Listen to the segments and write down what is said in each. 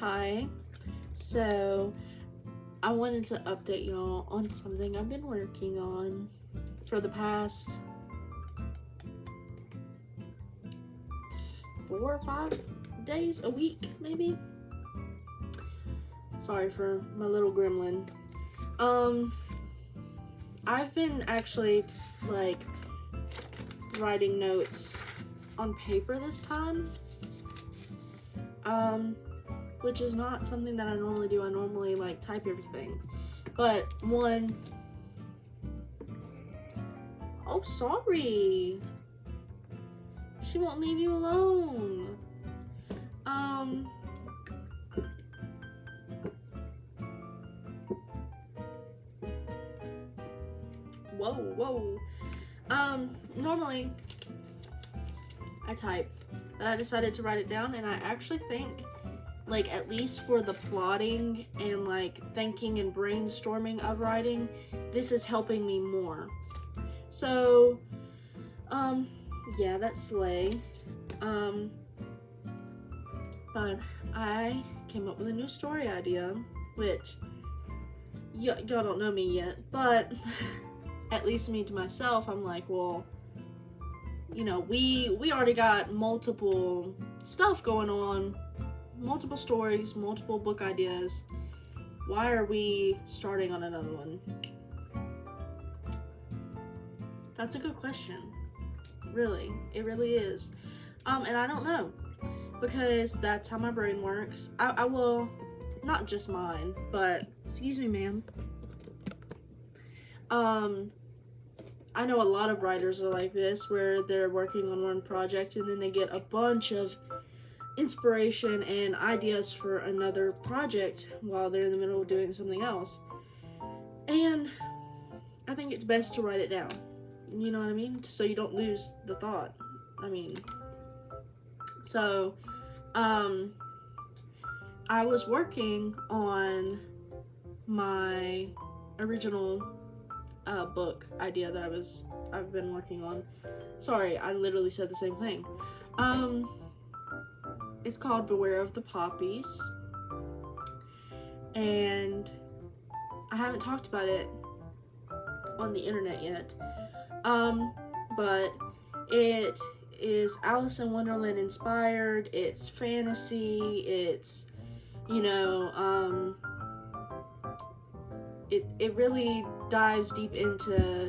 Hi. So, I wanted to update y'all on something I've been working on for the past 4 or 5 days, a week maybe. Sorry for my little gremlin. I've been actually writing notes on paper this time. Which is not something that I normally do. I normally type everything. But oh, sorry. She won't leave you alone. Whoa. Normally I type, but I decided to write it down, and I actually think at least for the plotting and thinking and brainstorming of writing, this is helping me more. So, yeah, that's slay. But I came up with a new story idea, which y'all don't know me yet, but at least me to myself, I'm like, well, we already got multiple stuff going on, multiple stories, multiple book ideas. Why are we starting on another one? That's a good question. Really, it really is. And I don't know, because that's how my brain works. I will, not just mine, but excuse me, ma'am. I know a lot of writers are like this, where they're working on one project and then they get a bunch of inspiration and ideas for another project while they're in the middle of doing something else. And I think it's best to write it down. You know what I mean? So you don't lose the thought. So, I was working on my original book idea that I've been working on. Sorry, I literally said the same thing. It's called Beware of the Poppies, and I haven't talked about it on the internet yet. But it is Alice in Wonderland inspired. It's fantasy. It's it really dives deep into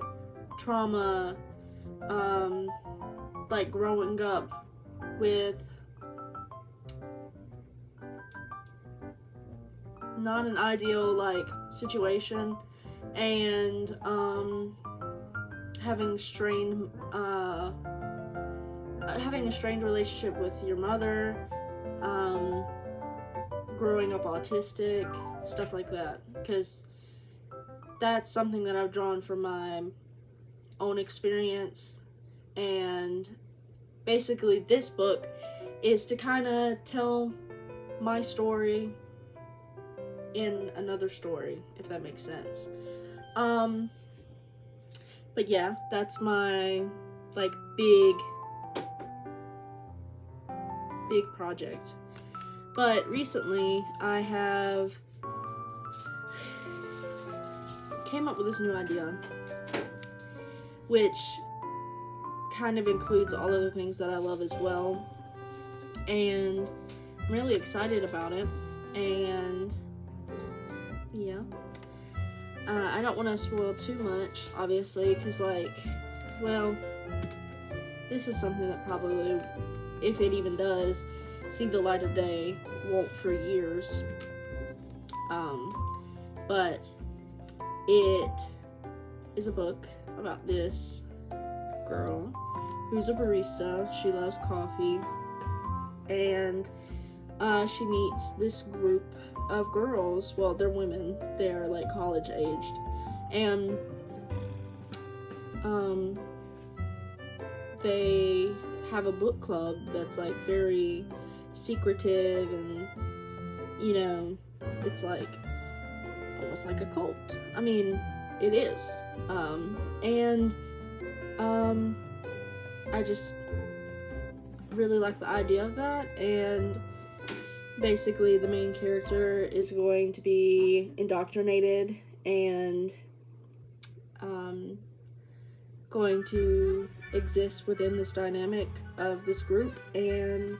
trauma, growing up with not an ideal situation, and having a strained relationship with your mother, growing up autistic, stuff like that, because that's something that I've drawn from my own experience. And basically this book is to kind of tell my story in another story, if that makes sense. But yeah, that's my big project. But recently I have came up with this new idea, which kind of includes all of the things that I love as well, and I'm really excited about it. And yeah, I don't want to spoil too much, obviously, because this is something that probably, if it even does see the light of day, won't for years. But it is a book about this girl who's a barista. She loves coffee, and she meets this group of girls. Well, they're women. They're college aged, and they have a book club that's very secretive, and it's almost like a cult. I mean, it is. And I just really like the idea of that, and basically the main character is going to be indoctrinated and going to exist within this dynamic of this group, and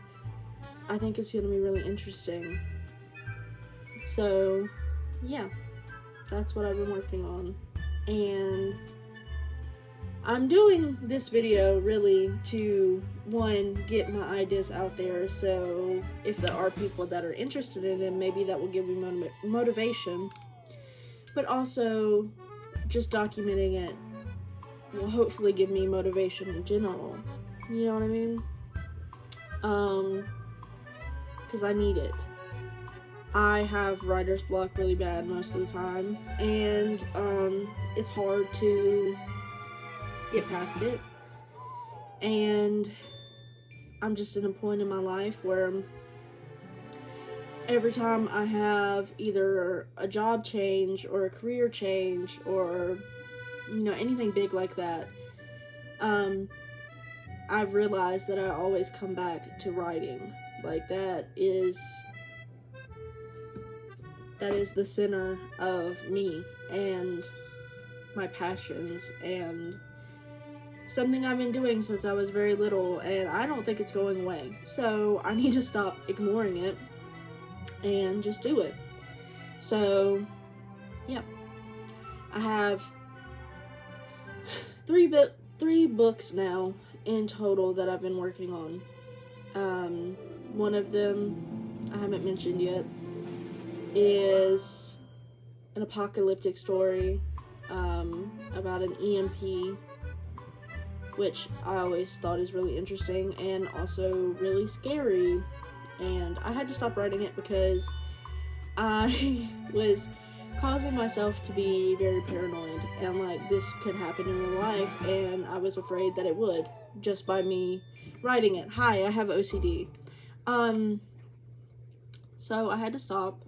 I think it's going to be really interesting. So yeah, that's what I've been working on, and I'm doing this video really to, one, get my ideas out there, so if there are people that are interested in them, maybe that will give me motivation, but also just documenting it will hopefully give me motivation in general, you know what I mean? Because I need it. I have writer's block really bad most of the time, and it's hard to get past it, and I'm just at a point in my life where every time I have either a job change or a career change or, you know, anything big like that, I've realized that I always come back to writing. Like, that is the center of me and my passions, and something I've been doing since I was very little, and I don't think it's going away. So I need to stop ignoring it and just do it. So yeah, I have three books now in total that I've been working on. One of them I haven't mentioned yet is an apocalyptic story about an EMP, which I always thought is really interesting and also really scary, and I had to stop writing it because I was causing myself to be very paranoid, and like, this could happen in real life, and I was afraid that it would, just by me writing it. Hi, I have OCD. So I had to stop.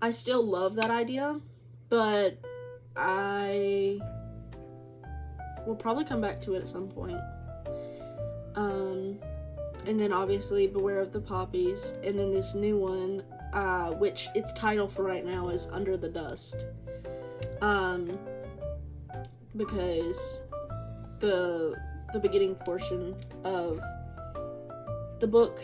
I still love that idea, but I will probably come back to it at some point. And then obviously Beware of the Poppies, and then this new one, which its title for right now is Under the Dust, because the beginning portion of the book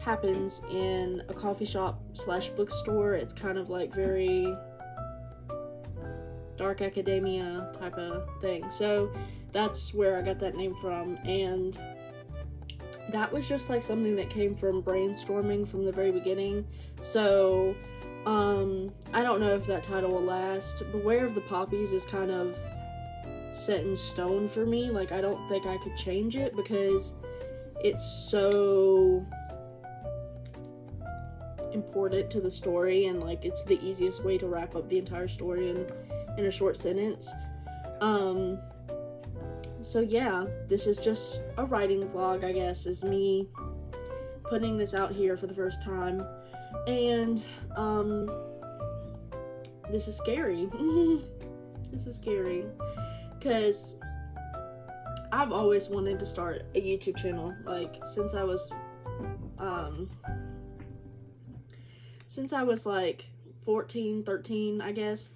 happens in a coffee shop / bookstore. It's kind of like very dark academia type of thing, so that's where I got that name from, and that was just like something that came from brainstorming from the very beginning. So I don't know if that title will last. Beware of the Poppies is kind of set in stone for me. Like, I don't think I could change it because it's so important to the story, and like, it's the easiest way to wrap up the entire story in a short sentence. So yeah, this is just a writing vlog, I guess, is me putting this out here for the first time, and this is scary. This is scary because I've always wanted to start a YouTube channel, like since I was like 14, 13, I guess.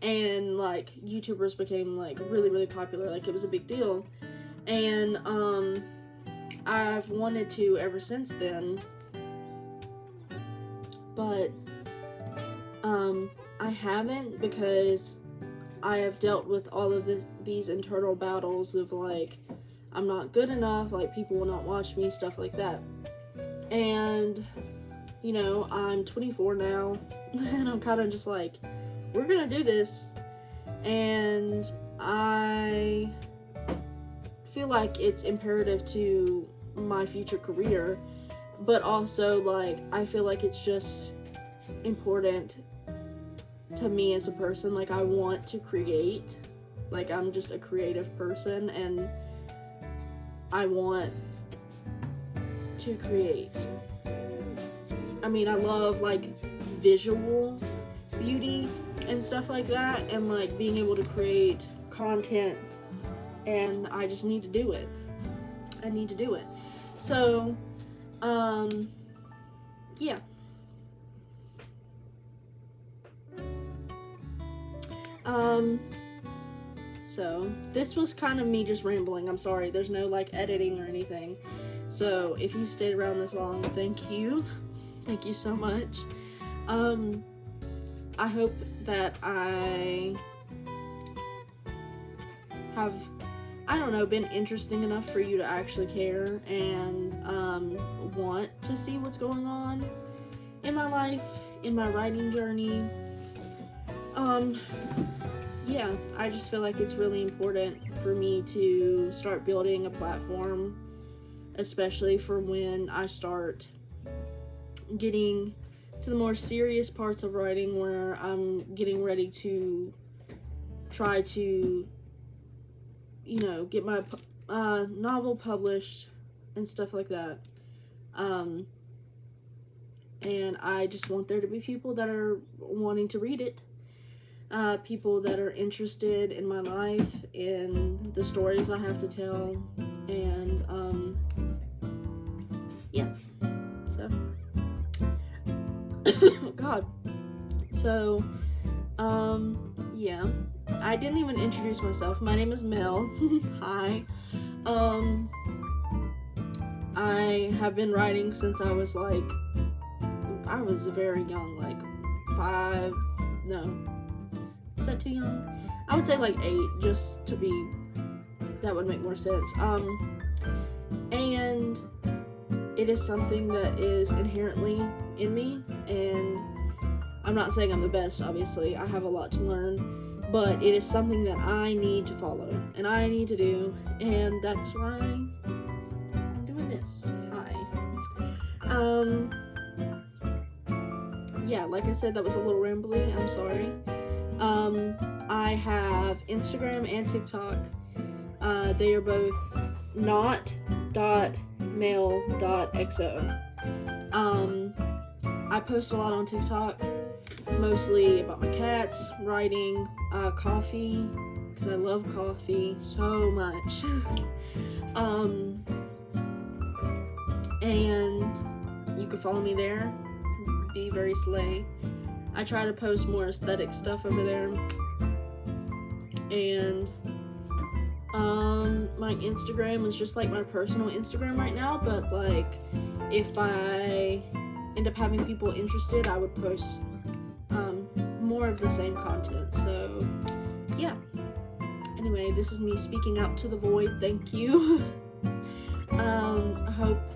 And like, YouTubers became like really popular, like it was a big deal, and I've wanted to ever since then, but I haven't, because I have dealt with all of these internal battles of like, I'm not good enough, like people will not watch me, stuff like that. And you know, I'm 24 now, and I'm kind of just like, we're gonna do this, and I feel like it's imperative to my future career, but also like, I feel like it's just important to me as a person. Like, I want to create, like I'm just a creative person, and I want to create. I mean, I love like visual beauty and stuff like that, and like being able to create content, and I just need to do it. I need to do it. So yeah, So this was kind of me just rambling. I'm sorry, there's no like editing or anything. So if you stayed around this long, thank you. Thank you so much. I hope that I have, I don't know, been interesting enough for you to actually care and want to see what's going on in my life, in my writing journey. Yeah, I just feel like it's really important for me to start building a platform, especially for when I start getting to the more serious parts of writing, where I'm getting ready to try to, you know, get my novel published and stuff like that. And I just want there to be people that are wanting to read it. People that are interested in my life, in the stories I have to tell, and yeah. So, God. So, yeah. I didn't even introduce myself. My name is Mel. Hi. I have been writing since I was very young, like 5, no. Is that too young? I would say like 8, just to be, that would make more sense. And it is something that is inherently in me, and I'm not saying I'm the best, obviously. I have a lot to learn, but it is something that I need to follow, and I need to do, and that's why I'm doing this. Hi. Yeah, like I said, that was a little rambly, I'm sorry. I have Instagram and TikTok. They are both not.mail.xo. I post a lot on TikTok, mostly about my cats, writing, coffee, because I love coffee so much. And you can follow me there. Be very slay. I try to post more aesthetic stuff over there. And my Instagram is just like my personal Instagram right now, but like if I end up having people interested, I would post more of the same content. So yeah. Anyway, this is me speaking out to the void. Thank you. I hope